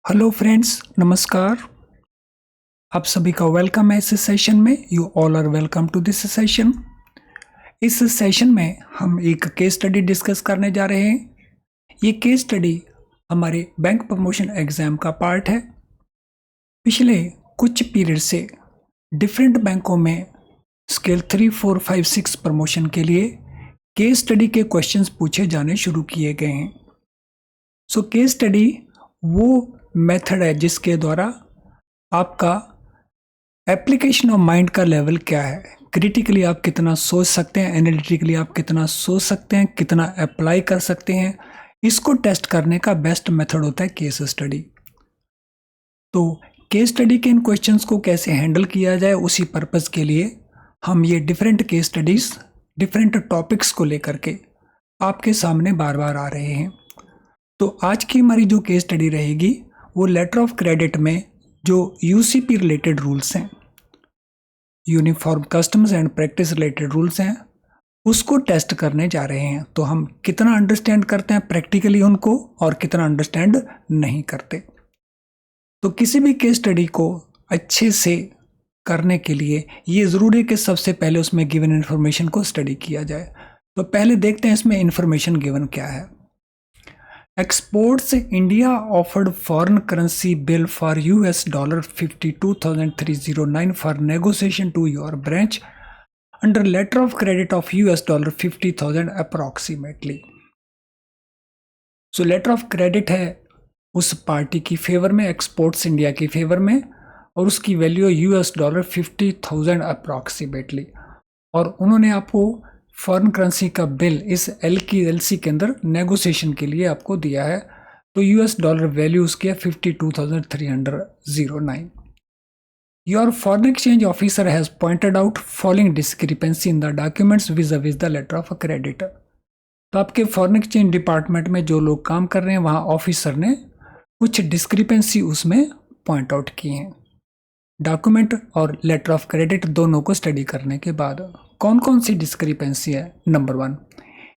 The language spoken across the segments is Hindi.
हेलो फ्रेंड्स, नमस्कार। आप सभी का वेलकम है इस सेशन में। You all are welcome to this session. इस सेशन में हम एक केस स्टडी डिस्कस करने जा रहे हैं। ये केस स्टडी हमारे बैंक प्रमोशन एग्जाम का पार्ट है। पिछले कुछ पीरियड से डिफरेंट बैंकों में स्केल 3, 4, 5, 6 प्रमोशन के लिए केस स्टडी के क्वेश्चंस पूछे जाने शुरू किए गए हैं। सो केस स्टडी वो मेथड है जिसके द्वारा आपका एप्लीकेशन ऑफ माइंड का लेवल क्या है, क्रिटिकली आप कितना सोच सकते हैं, एनालिटिकली आप कितना सोच सकते हैं, कितना अप्लाई कर सकते हैं, इसको टेस्ट करने का बेस्ट मेथड होता है केस स्टडी। तो केस स्टडी के इन क्वेश्चंस को कैसे हैंडल किया जाए, उसी पर्पस के लिए हम ये different case studies different topics को लेकर के आपके सामने बार बार आ रहे हैं। तो आज की हमारी जो केस स्टडी रहेगी वो लेटर ऑफ क्रेडिट में जो यूसीपी रिलेटेड रूल्स हैं, uniform customs and practice related rules हैं, उसको टेस्ट करने जा रहे हैं। तो हम कितना अंडरस्टैंड करते हैं प्रैक्टिकली उनको और कितना अंडरस्टैंड नहीं करते। तो किसी भी केस स्टडी को अच्छे से करने के लिए ये ज़रूरी है कि सबसे पहले उसमें गिवन इन्फॉर्मेशन को स्टडी किया जाए। तो पहले देखते हैं इसमें इन्फॉर्मेशन गिवन क्या है। Exports India offered foreign currency bill for US $52,309 for negotiation to your branch under letter of credit of US $50,000 approximately. So letter of credit है उस पार्टी की फेवर में, एक्सपोर्ट्स इंडिया की फेवर में, और उसकी वैल्यू US $50,000 अप्रॉक्सीमेटली, और उन्होंने आपको फॉरेन करेंसी का बिल इस LKLC के अंदर नेगोशिएशन के लिए आपको दिया है। तो US डॉलर वैल्यू उसकी है 52,309। Your foreign exchange officer has pointed out following discrepancy in the documents viz the letter of credit. तो आपके फॉरेन एक्सचेंज डिपार्टमेंट में जो लोग काम कर रहे हैं वहाँ ऑफिसर ने कुछ डिस्क्रिपेंसी उसमें पॉइंट आउट की हैं। डॉक्यूमेंट और लेटर ऑफ क्रेडिट दोनों को स्टडी करने के बाद कौन कौन सी डिस्क्रिपेंसी है। Number 1,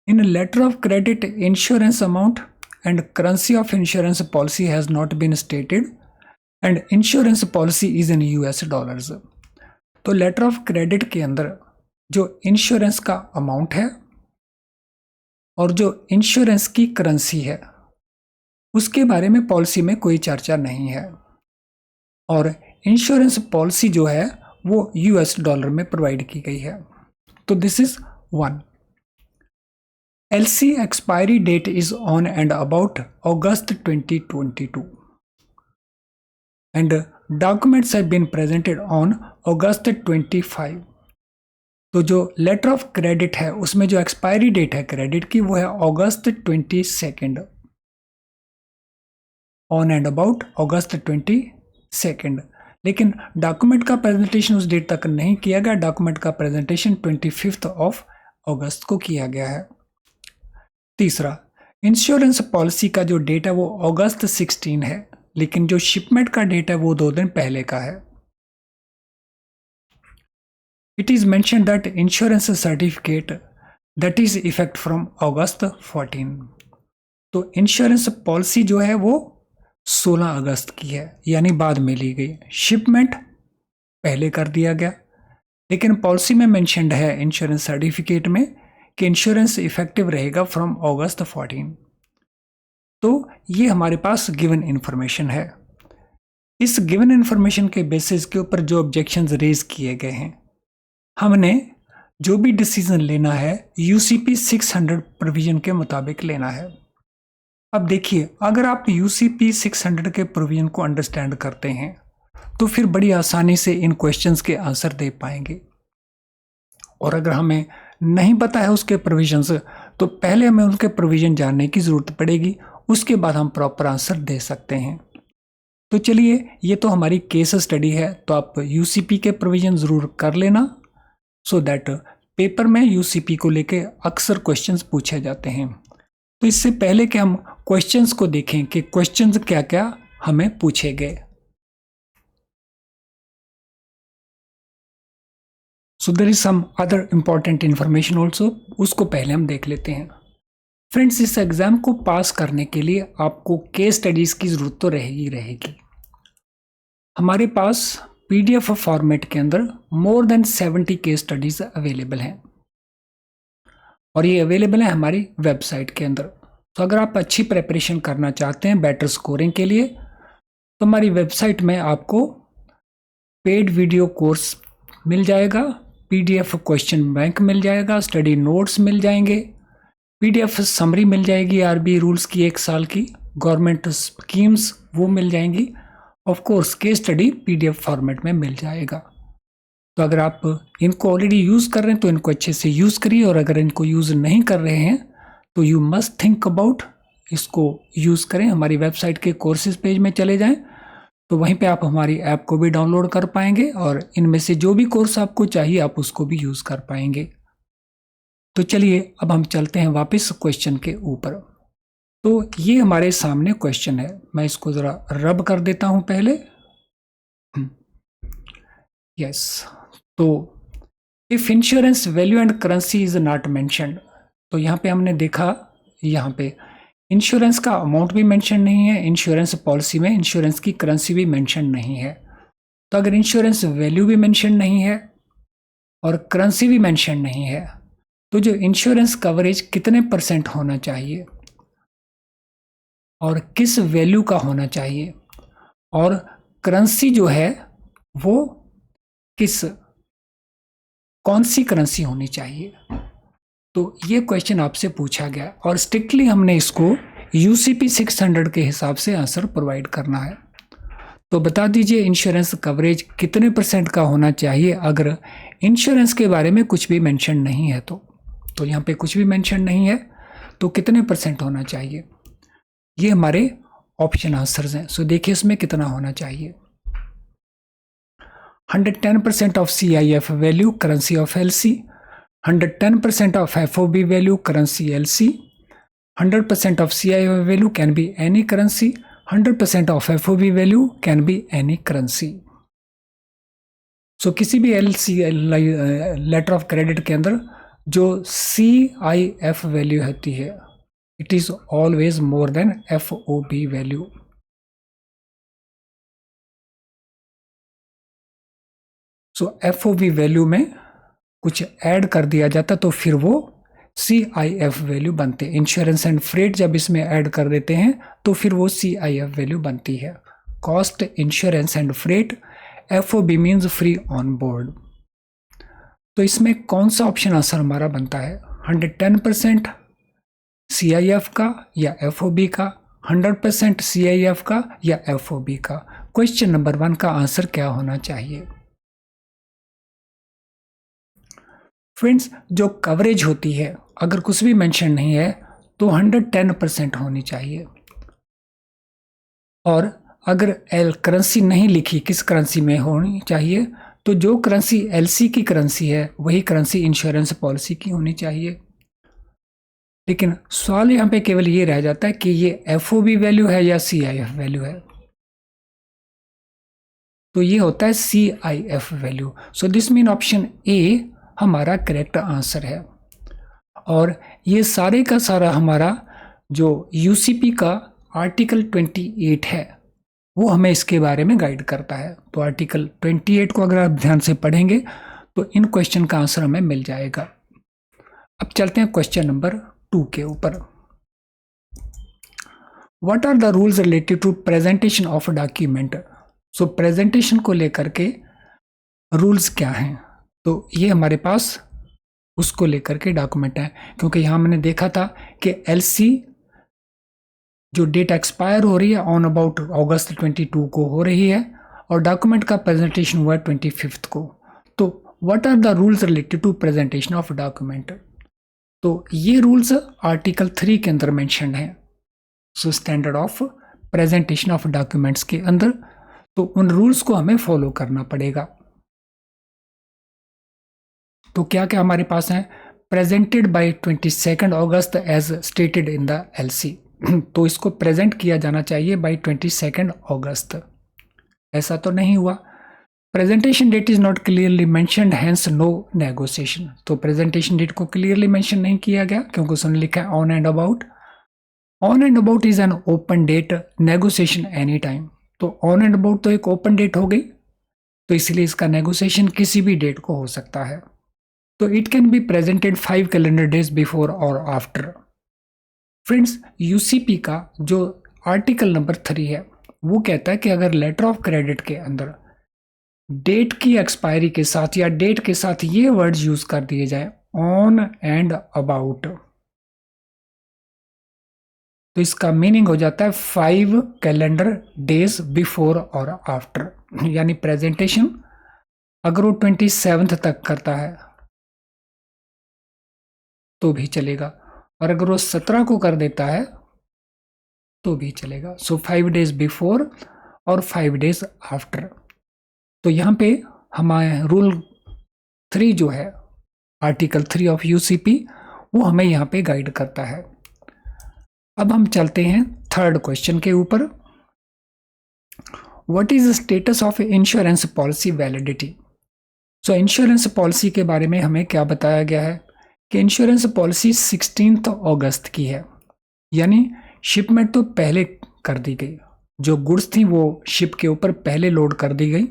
in letter of credit insurance amount and currency of insurance policy has not been stated and insurance policy is in US dollars. तो लेटर ऑफ क्रेडिट के अंदर जो इंश्योरेंस का अमाउंट है और जो इंश्योरेंस की करेंसी है उसके बारे में पॉलिसी में कोई चर्चा नहीं है, और इंश्योरेंस पॉलिसी जो है वो US डॉलर में प्रोवाइड की गई है। तो this is 1। LC expiry date is on and about August 2022 and documents have been presented on August 25। तो जो लेटर ऑफ क्रेडिट है उसमें जो एक्सपायरी डेट है क्रेडिट की वो है August 22, on and about August 22। लेकिन डॉक्यूमेंट का प्रेजेंटेशन उस डेट तक नहीं किया गया। डॉक्यूमेंट का प्रेजेंटेशन 25 अगस्त को किया गया है। तीसरा, इंश्योरेंस पॉलिसी का जो डेट है वो August 16 है, लेकिन जो शिपमेंट का डेट है वो 2 दिन पहले का है। It is mention that insurance certificate that is effect from August 14। तो इंश्योरेंस पॉलिसी जो है वो 16 अगस्त की है, यानी बाद में ली गई। शिपमेंट पहले कर दिया गया, लेकिन पॉलिसी में मेंशन्ड है इंश्योरेंस सर्टिफिकेट में कि इंश्योरेंस इफेक्टिव रहेगा फ्रॉम August 14। तो ये हमारे पास गिवन इन्फॉर्मेशन है। इस गिवन इन्फॉर्मेशन के बेसिस के ऊपर जो ऑब्जेक्शंस रेज किए गए हैं, हमने जो भी डिसीजन लेना है UCP 600 प्रोविजन के मुताबिक लेना है। अब देखिए, अगर आप UCP 600 के प्रोविजन को अंडरस्टैंड करते हैं तो फिर बड़ी आसानी से इन क्वेश्चंस के आंसर दे पाएंगे, और अगर हमें नहीं पता है उसके प्रोविजंस तो पहले हमें उनके प्रोविजन जानने की ज़रूरत पड़ेगी, उसके बाद हम प्रॉपर आंसर दे सकते हैं। तो चलिए, ये तो हमारी केस स्टडी है, तो आप UCP के प्रोविजन ज़रूर कर लेना, सो दैट पेपर में UCP को लेके अक्सर क्वेश्चंस पूछे जाते हैं। तो इससे पहले कि हम क्वेश्चंस को देखें कि क्वेश्चंस क्या क्या हमें पूछे गए, so there is some other important information also, उसको पहले हम देख लेते हैं। फ्रेंड्स, इस एग्ज़ाम को पास करने के लिए आपको केस स्टडीज़ की ज़रूरत तो रहेगी। हमारे पास पीडीएफ फॉर्मेट के अंदर more than 70 case studies available हैं और ये अवेलेबल है हमारी वेबसाइट के अंदर। तो अगर आप अच्छी प्रिपरेशन करना चाहते हैं बेटर स्कोरिंग के लिए, तो हमारी वेबसाइट में आपको पेड वीडियो कोर्स मिल जाएगा, पीडीएफ क्वेश्चन बैंक मिल जाएगा, स्टडी नोट्स मिल जाएंगे, पीडीएफ समरी मिल जाएगी आरबी रूल्स की 1 साल की, गवर्नमेंट स्कीम्स वो मिल जाएंगी, of course case study PDF format में मिल जाएगा। तो अगर आप इनको ऑलरेडी यूज़ कर रहे हैं तो इनको अच्छे से यूज़ करिए, और अगर इनको यूज़ नहीं कर रहे हैं तो यू मस्ट थिंक अबाउट इसको यूज़ करें। हमारी वेबसाइट के कोर्सेज पेज में चले जाएं, तो वहीं पे आप हमारी ऐप को भी डाउनलोड कर पाएंगे और इनमें से जो भी कोर्स आपको चाहिए आप उसको भी यूज़ कर पाएंगे। तो चलिए अब हम चलते हैं वापस क्वेश्चन के ऊपर। तो ये हमारे सामने क्वेश्चन है, मैं इसको ज़रा रब कर देता हूं पहले। यस, तो if insurance value and currency is not mentioned, तो यहाँ पे हमने देखा, यहाँ पे इंश्योरेंस का अमाउंट भी मेंशन नहीं है, इंश्योरेंस पॉलिसी में इंश्योरेंस की करेंसी भी मेंशन नहीं है। तो अगर इंश्योरेंस वैल्यू भी मेंशन नहीं है और करेंसी भी मेंशन नहीं है, तो जो इंश्योरेंस कवरेज कितने % होना चाहिए और किस वैल्यू का होना चाहिए, और करेंसी जो है वो कौन सी करेंसी होनी चाहिए। तो ये क्वेश्चन आपसे पूछा गया और स्ट्रिक्टली हमने इसको यूसीपी 600 के हिसाब से आंसर प्रोवाइड करना है। तो बता दीजिए इंश्योरेंस कवरेज कितने % का होना चाहिए अगर इंश्योरेंस के बारे में कुछ भी मेंशन नहीं है। तो यहाँ पे कुछ भी मेंशन नहीं है, तो कितने % होना चाहिए, ये हमारे ऑप्शन आंसर्स हैं। सो देखिए इसमें कितना होना चाहिए। 110% of CIF value currency of LC, 110% of FOB value currency LC, 100% of CIF value can be any currency, 100% of FOB value can be any currency. So किसी भी LC लेटर ऑफ क्रेडिट के अंदर जो CIF वैल्यू होती है, it is always more than FOB value. So FOB value में कुछ ऐड कर दिया जाता तो फिर वो CIF वैल्यू बनते। इंश्योरेंस एंड फ्रेट जब इसमें ऐड कर देते हैं तो फिर वो CIF वैल्यू बनती है। Cost, insurance and freight, FOB means free on board. तो इसमें कौन सा ऑप्शन आंसर हमारा बनता है, 110% CIF का या FOB का, 100% CIF का या FOB का। क्वेश्चन नंबर 1 का आंसर क्या होना चाहिए। फ्रेंड्स, जो कवरेज होती है अगर कुछ भी मेंशन नहीं है तो 110% होनी चाहिए, और अगर करेंसी नहीं लिखी किस करेंसी में होनी चाहिए, तो जो करेंसी LC की करेंसी है वही करेंसी इंश्योरेंस पॉलिसी की होनी चाहिए। लेकिन सवाल यहाँ पे केवल ये रह जाता है कि ये FOB वैल्यू है या CIF वैल्यू है। तो ये होता है CIF value. So this mean option A हमारा करेक्ट आंसर है। और ये सारे का सारा हमारा जो UCP का आर्टिकल 28 है वो हमें इसके बारे में गाइड करता है। तो आर्टिकल 28 को अगर आप ध्यान से पढ़ेंगे तो इन क्वेश्चन का आंसर हमें मिल जाएगा। अब चलते हैं क्वेश्चन नंबर 2 के ऊपर। What are the rules related to presentation of document. So presentation को लेकर के रूल्स क्या हैं, तो ये हमारे पास उसको लेकर के डॉक्यूमेंट है। क्योंकि यहाँ मैंने देखा था कि LC जो डेट एक्सपायर हो रही है ऑन अबाउट अगस्त 22 को हो रही है और डॉक्यूमेंट का प्रेजेंटेशन हुआ है 25 को। तो what are the rules related to presentation of document, तो ये रूल्स आर्टिकल 3 के अंदर मेंशन है। So standard of presentation of documents के अंदर, तो उन रूल्स को हमें फॉलो करना पड़ेगा। तो क्या क्या हमारे पास है, presented by 22 August as stated in the LC। तो इसको प्रेजेंट किया जाना चाहिए बाय 22 अगस्त। ऐसा तो नहीं हुआ, presentation date is not clearly mentioned, hence no negotiation. तो प्रेजेंटेशन डेट को क्लियरली मेंशन नहीं किया गया क्योंकि उसने लिखा है on and about. On and about is an open date, negotiation any time. तो ऑन एंड अबाउट तो एक ओपन डेट हो गई, तो इसलिए इसका नेगोशिएशन किसी भी डेट को हो सकता है। तो it can be presented 5 calendar days before और आफ्टर। फ्रेंड्स, यूसीपी का जो आर्टिकल नंबर 3 है वो कहता है कि अगर लेटर ऑफ क्रेडिट के अंदर डेट की एक्सपायरी के साथ या डेट के साथ ये वर्ड्स यूज कर दिए जाए ऑन एंड अबाउट, तो इसका मीनिंग हो जाता है 5 कैलेंडर डेज बिफोर और आफ्टर। यानी प्रेजेंटेशन अगर वो 27 तक करता है तो भी चलेगा, और अगर वो 17 को कर देता है तो भी चलेगा। सो 5 डेज बिफोर और 5 डेज आफ्टर। तो यहाँ पे हमारे रूल 3 जो है, आर्टिकल 3 ऑफ यूसीपी, वो हमें यहाँ पे गाइड करता है। अब हम चलते हैं थर्ड क्वेश्चन के ऊपर। What is the status of insurance policy validity. So insurance policy के बारे में हमें क्या बताया गया है कि इंश्योरेंस पॉलिसी 16 अगस्त की है, यानी शिपमेंट तो पहले कर दी गई, जो गुड्स थी वो शिप के ऊपर पहले लोड कर दी गई,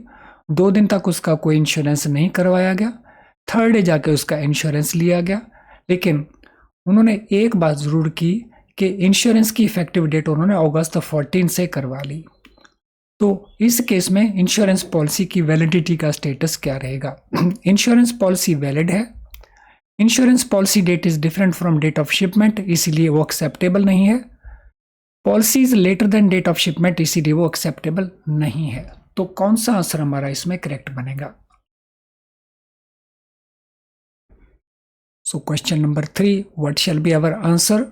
2 दिन तक उसका कोई इंश्योरेंस नहीं करवाया गया, थर्ड डे जाके उसका इंश्योरेंस लिया गया। लेकिन उन्होंने एक बात ज़रूर की कि इंश्योरेंस की इफेक्टिव डेट उन्होंने अगस्त 14 से करवा ली। तो इस केस में इंश्योरेंस पॉलिसी की वैलिडिटी का स्टेटस क्या रहेगा। इंश्योरेंस पॉलिसी वैलिड है, insurance policy date is different from date of shipment, इसीलिए वो एक्सेप्टेबल नहीं है। Policy is later than date of shipment, इसीलिए वो एक्सेप्टेबल नहीं है। तो कौन सा आंसर हमारा इसमें करेक्ट बनेगा। So question number 3, what shall be our answer.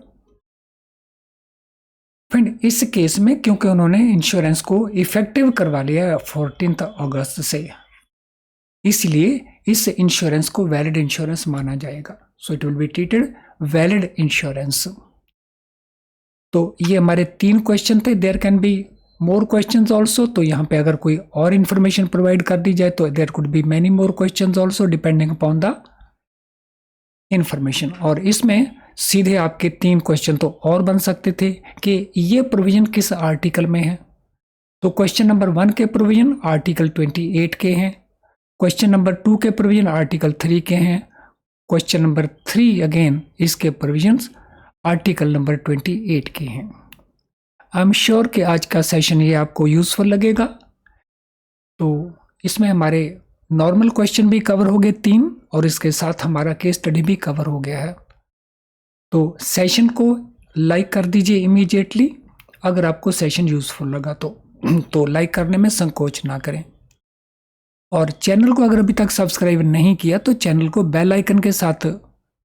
Friend, इस केस में क्योंकि उन्होंने इंश्योरेंस को इफेक्टिव करवा लिया 14 अगस्त से, इसलिए इस इंश्योरेंस को वैलिड इंश्योरेंस माना जाएगा। So it will be treated valid insurance. तो ये हमारे 3 क्वेश्चन थे। There can be more questions also. तो यहाँ पे अगर कोई और इंफॉर्मेशन प्रोवाइड कर दी जाए तो there could be many more questions also depending upon the information. और इसमें सीधे आपके 3 क्वेश्चन तो और बन सकते थे कि ये प्रोविजन किस आर्टिकल में है। तो क्वेश्चन नंबर 1 के प्रोविजन आर्टिकल 28 के हैं, क्वेश्चन नंबर 2 के प्रोविजन आर्टिकल 3 के हैं, क्वेश्चन नंबर 3 अगेन इसके प्रोविजंस आर्टिकल नंबर 28 के हैं। आई एम श्योर कि आज का सेशन ये आपको यूजफुल लगेगा। तो इसमें हमारे नॉर्मल क्वेश्चन भी कवर हो गए 3, और इसके साथ हमारा केस स्टडी भी कवर हो गया है। तो सेशन को लाइक कर दीजिए इमीडिएटली अगर आपको सेशन यूजफुल लगा तो लाइक करने में संकोच ना करें। और चैनल को अगर अभी तक सब्सक्राइब नहीं किया तो चैनल को बेल आइकन के साथ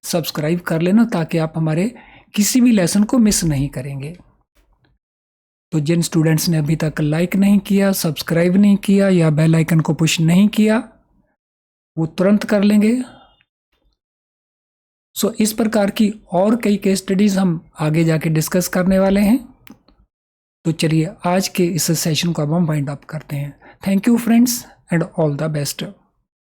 सब्सक्राइब कर लेना, ताकि आप हमारे किसी भी लेसन को मिस नहीं करेंगे। तो जिन स्टूडेंट्स ने अभी तक लाइक नहीं किया, सब्सक्राइब नहीं किया या बेल आइकन को पुश नहीं किया, वो तुरंत कर लेंगे। सो इस प्रकार की और कई केस स्टडीज हम आगे जाके डिस्कस करने वाले हैं। तो चलिए आज के इस सेशन को अब हम वाइंड अप करते हैं। Thank you friends and all the best.